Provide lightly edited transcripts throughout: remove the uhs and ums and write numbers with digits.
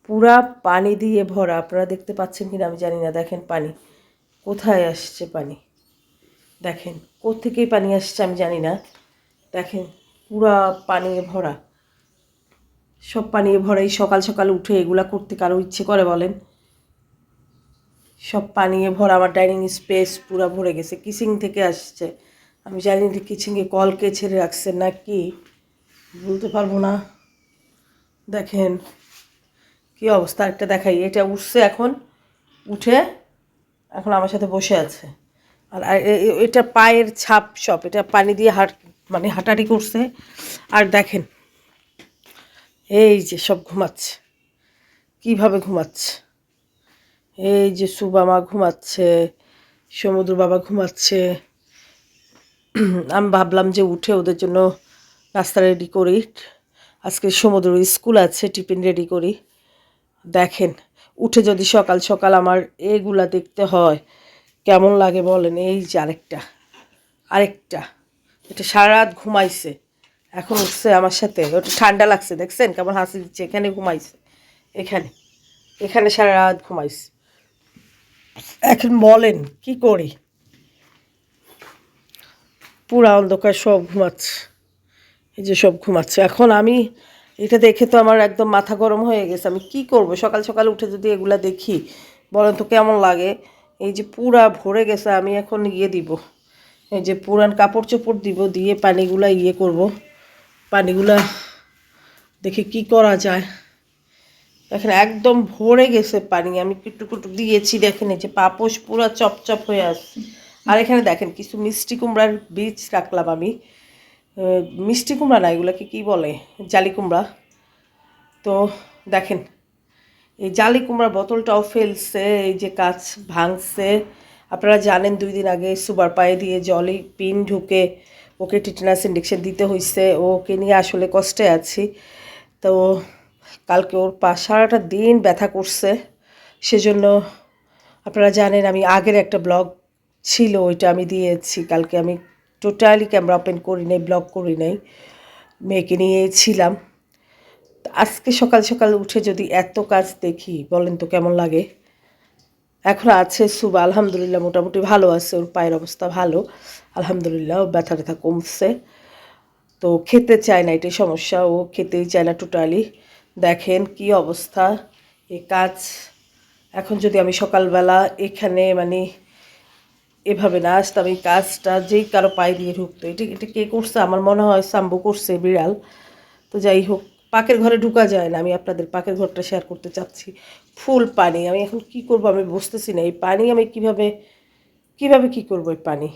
পুরা পানি দিয়ে ভরা। আপনারা দেখতে পাচ্ছেন কিনা আমি জানি না। দেখেন পানি কোথায় আসছে, পানি দেখেন কোত্থেকেই পানি আসছে আমি জানি না। দেখেন পুরা পানি ভরা, সব পানি ভরা। এই সকাল সকাল উঠে এগুলা করতে কারো ইচ্ছে করে বলেন? সব পানি ভরা। আমার ডাইনিং স্পেস পুরা ভরে গেছে। কিচিং থেকে আসছে, আমি জানি না কিচিংয়ে কলকে ছেড়ে রাখছেন না কি, বলতে পারবো না। দেখেন কি অবস্থা। একটা দেখাই, এটা উঠছে এখন, উঠে এখন আমার সাথে বসে আছে। আর এটা পায়ের ছাপ সব, এটা পানি দিয়ে মানে হাঁটাহাঁটি করছে। আর দেখেন এই যে সব ঘুমাচ্ছে, কিভাবে ঘুমাচ্ছে। এই যে সুবামা ঘুমাচ্ছে, সমুদ্র বাবা ঘুমাচ্ছে। আমি ভাবলাম যে উঠে ওদের জন্য নাস্তা রেডি করি। আজকে সমুদ্র স্কুল আছে, টিফিন রেডি করি। দেখেন উঠে যদি সকাল সকাল আমার এগুলা দেখতে হয় কেমন লাগে বলেন? এই যে আরেকটা আরেকটা এটা সারা রাত ঘুমাইছে, এখন উঠছে আমার সাথে। ওটা ঠান্ডা লাগছে, দেখছেন কেমন হাসি দিচ্ছে। এখানে ঘুমাইছে, এখানে এখানে সারা রাত ঘুমাইছে। এখন বলেন কি করি? পুরা অন্ধকার, সব ঘুমাচ্ছে। এই যে সব ঘুমাচ্ছে। এখন আমি এটা দেখে তো আমার একদম মাথা গরম হয়ে গেছে। আমি কি করব? সকাল সকাল উঠে যদি এগুলা দেখি বলেন তো কেমন লাগে? এই যে পুরা ভরে গেছে। আমি এখন দিব, এই যে পুরান কাপড় চোপড় দিব, দিয়ে পানিগুলা করব। পানিগুলা দেখি কি করা যায়। দেখেন একদম ভরে গেছে পানি। আমি কুটু কুটু দিয়েছি, দেখেন এই যে পাপোশ পুরা চপচপ হয়ে আসছে। আর এখানে দেখেন কিছু মিষ্টি কুমড়ার বীজ রাখলাম আমি। মিষ্টি কুমড়া না, এগুলোকে কী বলে? জালি কুমড়া। তো দেখেন এই জালি কুমড়ার বোতলটাও ফেলছে, এই যে কাঁচ ভাঙছে। আপনারা জানেন 2 দিন আগে সুবার পায়ে দিয়ে জলি পিন ঢুকে ওকে টিটেনাস ইঞ্জেকশন দিতে হয়েছে। ওকে নিয়ে আসলে কষ্টে আছি। তো কালকে ওর পা সারাটা দিন ব্যথা করছে। সেজন্য আপনারা জানেন আমি আগের একটা ব্লগ ছিল, ওইটা আমি দিয়েছি। কালকে আমি টোটালি ক্যামেরা ওপেন করি নাই, ব্লগ করি নাই, মেয়েকে নিয়ে ছিলাম। আজকে সকাল সকাল উঠে যদি এত কাজ দেখি বলেন তো কেমন লাগে? এখন আছে সুবা, আলহামদুলিল্লাহ মোটামুটি ভালো আছে। ওর পায়ের অবস্থা ভালো আলহামদুলিল্লাহ, ব্যথা ট্যাথা কমছে। তো খেতে চায় না, এটাই সমস্যা। ও খেতেই চায় না টোটালি। দেখেন কি অবস্থা এই কাজ। এখন যদি আমি সকালবেলা এখানে মানে এভাবে না আসতাম, এই কাজটা যেই কারো পায়ে দিয়ে ঢুকতো। এটা এটা কে করছে? আমার মনে হয় সাম্বু করছে, বিড়াল। তো যাই হোক, পাকের ঘরে ঢুকা যায় না। আমি আপনাদের পাকের ঘরটা শেয়ার করতে চাচ্ছি। ফুল পানি। আমি এখন কি করব আমি বুঝতেছি না। এই পানি আমি কিভাবে কিভাবে কি করব? এই পানি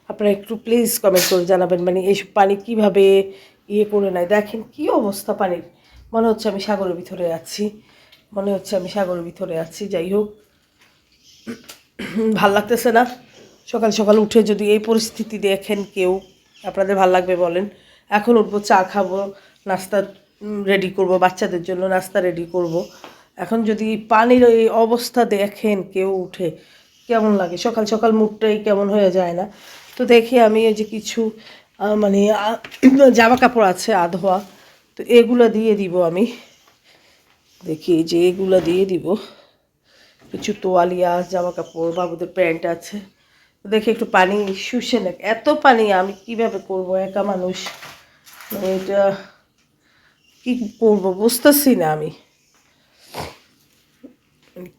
আপনারা একটু প্লিজ কমেন্ট করে জানাবেন। মানে এইসব পানি কিভাবে করে নেয়। দেখেন কি অবস্থা পানির। মনে হচ্ছে আমি সাগরের ভিতরে আছি, মনে হচ্ছে আমি সাগরের ভিতরে আছি। যাই হোক, ভাল লাগতেছে না। সকাল সকাল উঠে যদি এই পরিস্থিতি দেখেন কেউ, আপনাদের ভাল লাগবে বলেন? এখন উঠবো, চা খাবো, নাস্তা রেডি করব, বাচ্চাদের জন্য নাস্তা রেডি করব। এখন যদি পানির এই অবস্থা দেখেন কেউ উঠে, কেমন লাগে? সকাল সকাল মুডটাই কেমন হয়ে যায় না? তো দেখি আমি এই যে কিছু মানে জামা কাপড় আছে আধোয়া, তো এগুলো দিয়ে দিব আমি। দেখি এই যে এগুলো দিয়ে দিব, কিছু তোয়ালিয়া জামা কাপড়, বাবুদের প্যান্ট আছে। দেখি একটু পানি শুষে নেক। এত পানি আমি কিভাবে করব? একা মানুষ, মানে এটা কি করব বুঝতেছি না আমি।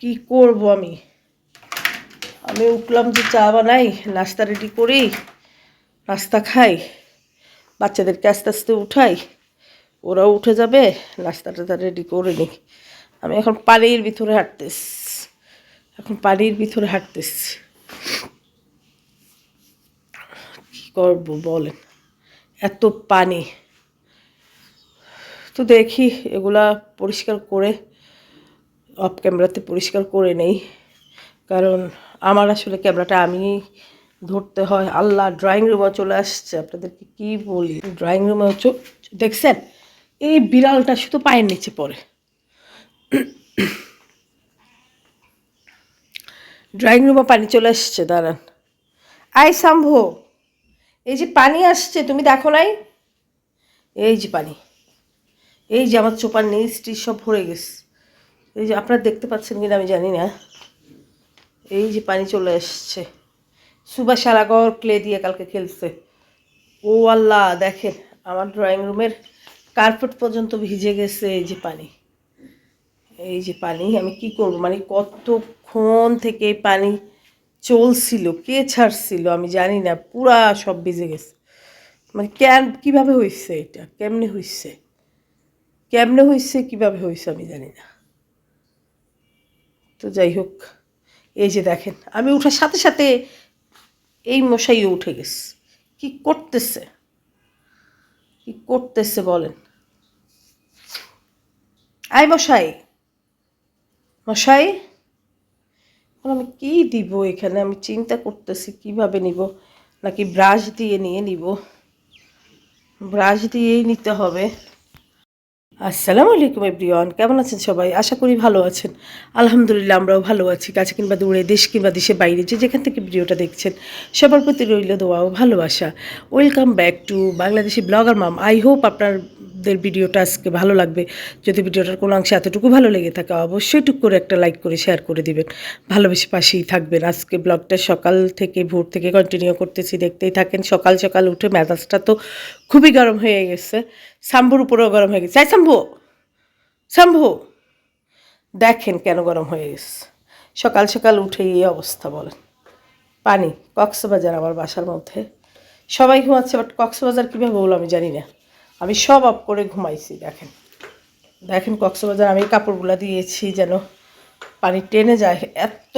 কি করব আমি? আমি উঠলাম যে চা বানাই, নাস্তা রেডি করি, নাস্তা খাই, বাচ্চাদেরকে আস্তে আস্তে উঠাই, ওরাও উঠে যাবে, নাস্তাটা রেডি করে নিই। আমি এখন পানির ভিতরে হাঁটতেছি, এখন পানির ভিতরে হাঁটতেছি। কী করবো বলেন? এত পানি। তো দেখি এগুলা পরিষ্কার করে অফ ক্যামেরাতে পরিষ্কার করে নেই, কারণ আমার আসলে ক্যামেরাটা আমি ধরতে হয়। আল্লাহ, ড্রয়িং রুমে চলে আসছে। আপনাদেরকে কি বলি, ড্রয়িং রুমে দেখছেন এই বিড়ালটা শুধু পায়ের নিচে পড়ে। ড্রয়িং রুমে পানি চলে আসছে, দাঁড়ান। আই সাম্ভো, এই যে পানি আসছে, তুমি দেখো নাই? এই যে পানি, এই যে আমার চোপার নিচ টিচ সব ভরে গেছে। এই যে আপনারা দেখতে পাচ্ছেন কিনা আমি জানি না, এই যে পানি চলে এসছে। সুবা সারাগর ক্লে দিয়ে কালকে খেলছে। ও আল্লাহ, দেখেন আমার ড্রয়িং রুমের কার্পেট পর্যন্ত ভিজে গেছে। এই যে পানি, এই যে পানি, আমি কি করব, মানে কতক্ষণ থেকে এই পানি চলছিল, কে ছাড়ছিল আমি জানি না, পুরা সব ভিজে গেছে। মানে কিভাবে হয়েছে এটা, কেমনে হয়েছে, কিভাবে হয়েছে আমি জানি না। তো যাই হোক, এই যে দেখেন আমি উঠার সাথে সাথে এই মশাইও উঠে গেছে। কি করতেছে বলেন? আই মশাই, মশাই, আমি কি দিব এখানে, আমি চিন্তা করতেছি কিভাবে নিব, নাকি ব্রাশ দিয়ে নিব। ব্রাশ দিয়েই নিতে হবে। আসসালামু আলাইকুম এভরিওয়ান, কেমন আছেন সবাই? আশা করি ভালো আছেন। আলহামদুলিল্লাহ আমরাও ভালো আছি। কাছে কিংবা দূরে, দেশ কিংবা দেশের বাইরে, যেখান থেকে ভিডিওটা দেখছেন সবার প্রতি রইল দোয়া ও ভালোবাসা। Welcome back to Bangladeshi blogger mom. I hope আপনাদের ভিডিওটা আজকে ভালো লাগবে। যদি ভিডিওটার কোনো অংশে এতটুকু ভালো লেগে থাকে অবশ্যই টুক করে একটা লাইক করে শেয়ার করে দিবেন, ভালোবেসে পাশেই থাকবেন। আজকে ব্লগটা সকাল থেকে ভোর থেকে কন্টিনিউ করতেছি, দেখতেই থাকেন। সকাল সকাল উঠে মেজাজটা তো খুবই গরম হয়ে গেছে, শাম্ভুর উপরেও গরম হয়ে গেছে। শাম্ভু, দেখেন কেন গরম হয়ে গেছে। সকাল সকাল উঠে এই অবস্থা বলেন। পানি, কক্সবাজার আমার বাসার মধ্যে, সবাই ঘুমাচ্ছে, বাট কক্সবাজার কীভাবে বলবো আমি জানি না। আমি সব অফ করে ঘুমাইছি। দেখেন কক্সবাজার, আমি কাপড়গুলো দিয়েছি যেন পানি টেনে যায়। এত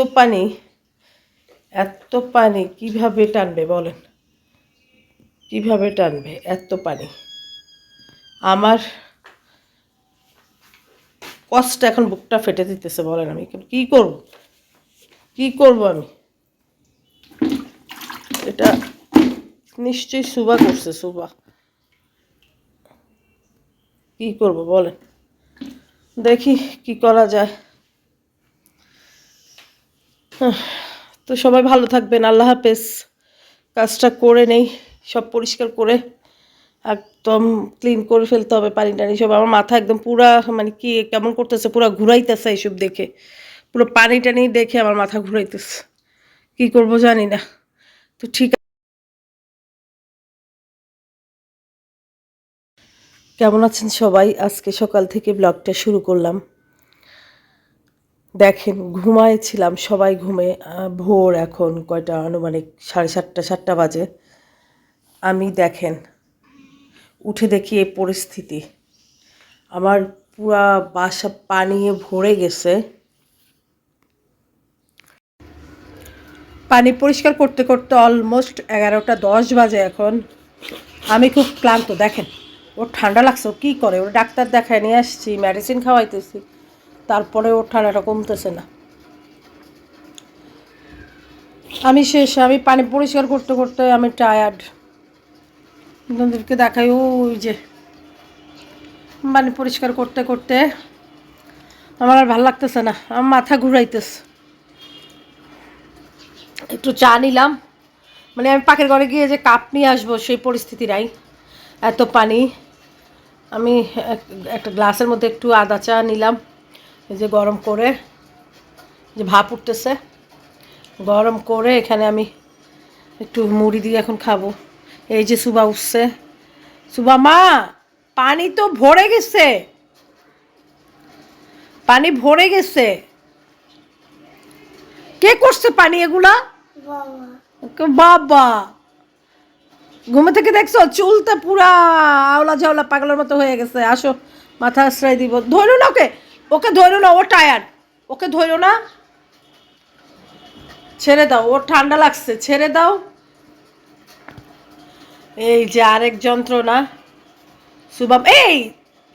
পানি কিভাবে টানবে বলেন, কিভাবে টানবে এত পানি? আমার কষ্ট এখন বুকটা ফেটে দিতেছে বলেন। আমি কি করব আমি? এটা নিশ্চয়ই সুবা করছে, সুবা। কি করব বলেন, দেখি কি করা যায়। তো সবাই ভালো থাকবেন, আল্লাহ হাফেজ। কাজটা করে নেই, সব পরিষ্কার করে একদম ক্লিন করে ফেলতে হবে। পানি টানি সব, আমার মাথা একদম পুরা, মানে কি কেমন করতেছে, পুরা ঘুরাইতেছে এইসব দেখে। পুরো পানি টানি দেখে আমার মাথা ঘুরাইতেছে, কি করব জানি না। তো ঠিক আছে, কেমন আছেন সবাই? আজকে সকাল থেকে ব্লগটা শুরু করলাম। দেখেন ঘুমাইছিলাম, সবাই ঘুমে। ভোর এখন কয়টা, আনুমানিক 7:30 বাজে। আমি দেখেন উঠে দেখি এই পরিস্থিতি, আমার পুরা বাসা পানিয়ে ভরে গেছে। পানি পরিষ্কার করতে করতে অলমোস্ট 11:10 বাজে এখন। আমি খুব ক্লান্ত। দেখেন ওর ঠান্ডা লাগছে, ও কী করে, ওর ডাক্তার দেখায় নিয়ে আসছি, মেডিসিন খাওয়াইতেছি, তারপরে ওর ঠান্ডাটা কমতেছে না। আমি পানি পরিষ্কার করতে করতে আমি টায়ার্ড। আপনাদেরকে দেখাই, ওই যে পানি পরিষ্কার করতে করতে আমার আর ভালো লাগতেছে না, আমার মাথা ঘুরাইতেছে। একটু চা নিলাম, মানে আমি পাখির ঘরে গিয়ে যে কাপ নিয়ে আসবো সেই পরিস্থিতি নাই, এত পানি। আমি একটা গ্লাসের মধ্যে একটু আদা চা নিলাম, এই যে গরম করে, যে ভাপ উঠতেছে, গরম করে এখানে আমি একটু মুড়ি দিয়ে এখন খাবো। এই যে সুবা উঠছে, সুবা মা, পানি তো ভরে গেছে, পানি ভরে গেছে। কে করছে পানি এগুলা? বাবা, ঘুমে থেকে দেখছো চুলটা পুরা আওলা ঝাওলা পাগলের মতো হয়ে গেছে। আসো মাথা আশ্রয় দিব। ধরো না ওকে, ওকে ধরো না, ও টায়ার্ড, ওকে ধরো না, ছেড়ে দাও, ওর ঠান্ডা লাগছে, ছেড়ে দাও। এই যে আরেক যন্ত্রণা। সুবাম, এই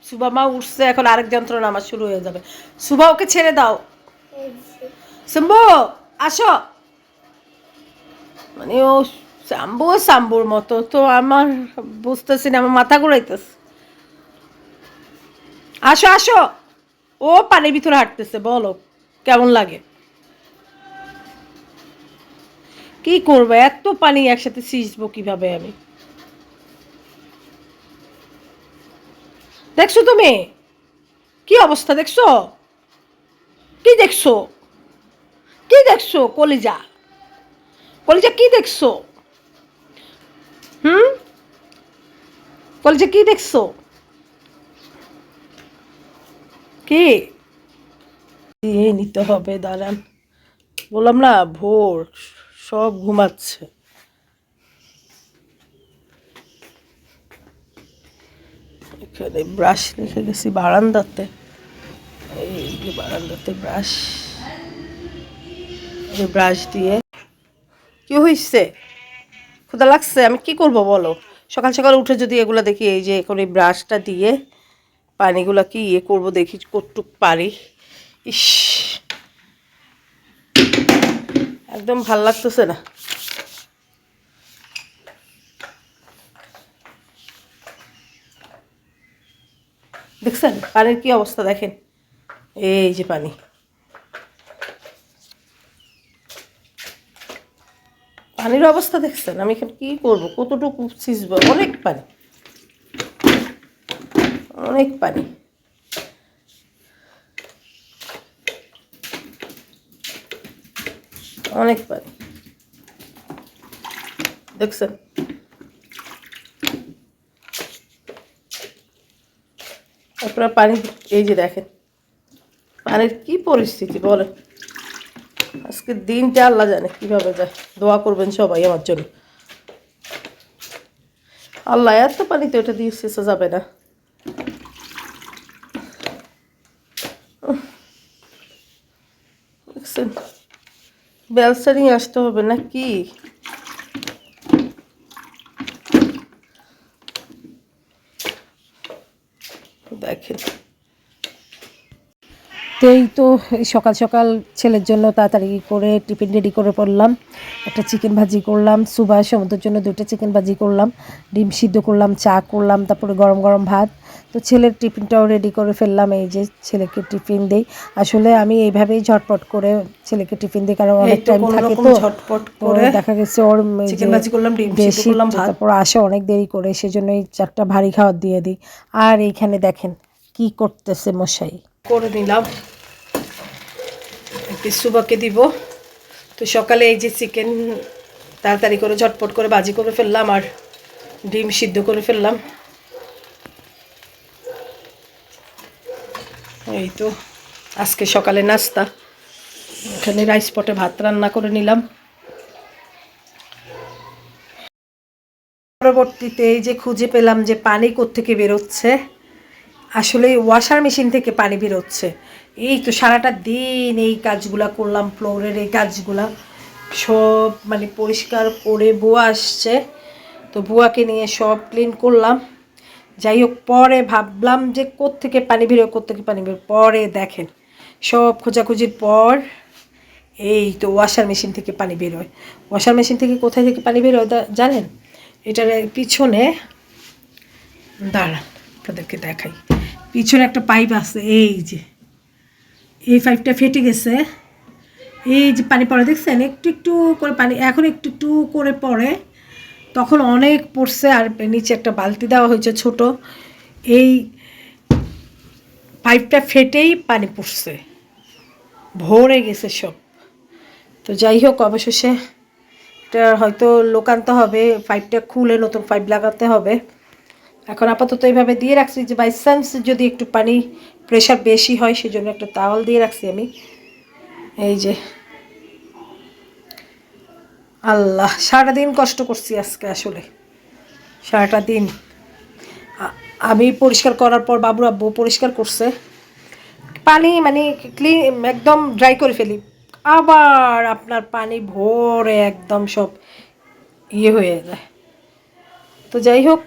সুবামা উঠছে, এখন আরেক যন্ত্রণা আমার শুরু হয়ে যাবে। সুবা, ওকে ছেড়ে দাও। শম্ভু, আসো। মানে ও সাম্বুর মতো তো, আমার বুঝতেছি না, আমার মাথা ঘুরাইতেছে। আসো আসো, ও পানির ভিতরে হাঁটতেছে, বলো কেমন লাগে? কি করবো, এত পানি একসাথে সিঁচবো কিভাবে আমি? দেখছো তুমি কি অবস্থা, দেখছো? কি দেখছো? কি দেখছো কলিজা? কলিজা কি দেখছো? হুম, কলিজা কি দেখছো? কি দিয়ে নিতে হবে, দাঁড়ান। বললাম না ভোর, সব ঘুমাচ্ছে। এখানে ব্রাশ রেখে গেছি বারান্দাতে, এই যে বারান্দাতে ব্রাশ, এই ব্রাশ দিয়ে। কি হয়েছে? ক্ষুধা লাগছে? আমি কি করব বলো? সকাল সকাল উঠে যদি এগুলো দেখি, এই যে এখন এই ব্রাশটা দিয়ে পানিগুলো কি ইয়ে করবো দেখি কতটুক পারি। ইস, একদম ভাল লাগতেছে না। দেখছেন পানির কি অবস্থা? দেখেন এই যে পানি, পানির অবস্থা দেখছেন? আমি এখানে কি করবো? কতটুকু সিজবো? অনেক পানি, অনেক পানি। অনেক পানি দেখছেন? আপনারা পানি, এই যে দেখেন পানির কি পরিস্থিতি বলেন। আজকে দিনটা আল্লাহ জানে কিভাবে যায়। দোয়া করবেন সবাই আমার জন্য। আল্লাহ, এত পানি তো এটা দিয়ে শেষা যাবে না। দেখছেন, ব্যবসা নিয়ে আসতে হবে না কি? দেখেন, তো এই তো সকাল সকাল ছেলের জন্য তাড়াতাড়ি করে টিফিন রেডি করে পড়লাম। একটা চিকেন ভাজি করলাম, সুবাহ সমুদ্রের জন্য 2টা চিকেন ভাজি করলাম, ডিম সিদ্ধ করলাম, চা করলাম, তারপরে গরম গরম ভাত। তো ছেলের টিফিনটাও রেডি করে ফেললাম। এই যে ছেলেকে টিফিন দেই। আসলে আমি এইভাবেই ঝটপট করে ছেলেকে টিফিন দিই, কারণ এই অনেক তো টাইম কোনো থাকে। রকম তো ঝটপট তো করে দেখা গেছে ওর এই চিকেন যে ভাজি করলাম, ডিম সিদ্ধ বেশি, করলাম, ভাত তারপর আসে অনেক দেরি করে, সেজন্য এই 4টা ভারী খাবার দিয়ে দিই। আর এইখানে দেখেন কি করতেছে মশাই। করে নিলাম, সুবাকে দিব। তো সকালে এই যে চিকেন তাড়াতাড়ি করে ঝটপট করে ভাজি করে ফেললাম, আর ডিম সিদ্ধ করে ফেললাম। এই তো আজকে সকালে নাস্তা। এখানে রাইস পটে ভাত রান্না করে নিলাম। পরবর্তীতে এই যে খুঁজে পেলাম যে পানি কোত্থেকে বেরোচ্ছে। আসলে ওয়াশার মেশিন থেকে পানি বেরোচ্ছে। এই তো সারাটা দিন এই কাজগুলা করলাম, ফ্লোরের এই কাজগুলা সব মানে পরিষ্কার করে বুয়া আসছে, তো বুয়াকে নিয়ে সব ক্লিন করলাম। যাই হোক, পরে ভাবলাম যে কোত্থেকে পানি বেরোয়, কোত্থেকে পানি বেরোয়। পরে দেখেন সব খোঁজাখুঁজির পর এই তো ওয়াশার মেশিন থেকে পানি বেরোয়। ওয়াশার মেশিন থেকে কোথায় থেকে পানি বেরোয় জানেন? এটার পিছনে, দাঁড়ান আপনাদেরকে দেখাই। পিছনে একটা পাইপ আছে, এই যে এই পাইপটা ফেটে গেছে। এই যে পানি পড়ে দেখছেন, একটু একটু করে পানি এখন একটু একটু করে পড়ে, তখন অনেক পড়ছে। আর নিচে একটা বালতি দেওয়া হয়েছে ছোট, এই পাইপটা ফেটেই পানি পড়ছে, ভরে গেছে সব। তো যাই হোক, অবশেষে এটা হয়তো লোকানতে হবে, পাইপটা খুলে নতুন পাইপ লাগাতে হবে। এখন আপাতত এইভাবে দিয়ে রাখছি যে বাই চান্স যদি একটু পানি প্রেশার বেশি হয়, সেজন্য একটা তাওয়াল দিয়ে রাখছি আমি। এই যে আল্লাহ, সারাটা দিন কষ্ট করছি আজকে। আসলে সারাটা দিন আমি পরিষ্কার করার পর বাবুর আব্বু পরিষ্কার করছে, পানি মানে ক্লিন একদম ড্রাই করে ফেলি, আবার আপনার পানি ভরে একদম সব ইয়ে হয়ে যায়। তো যাই হোক,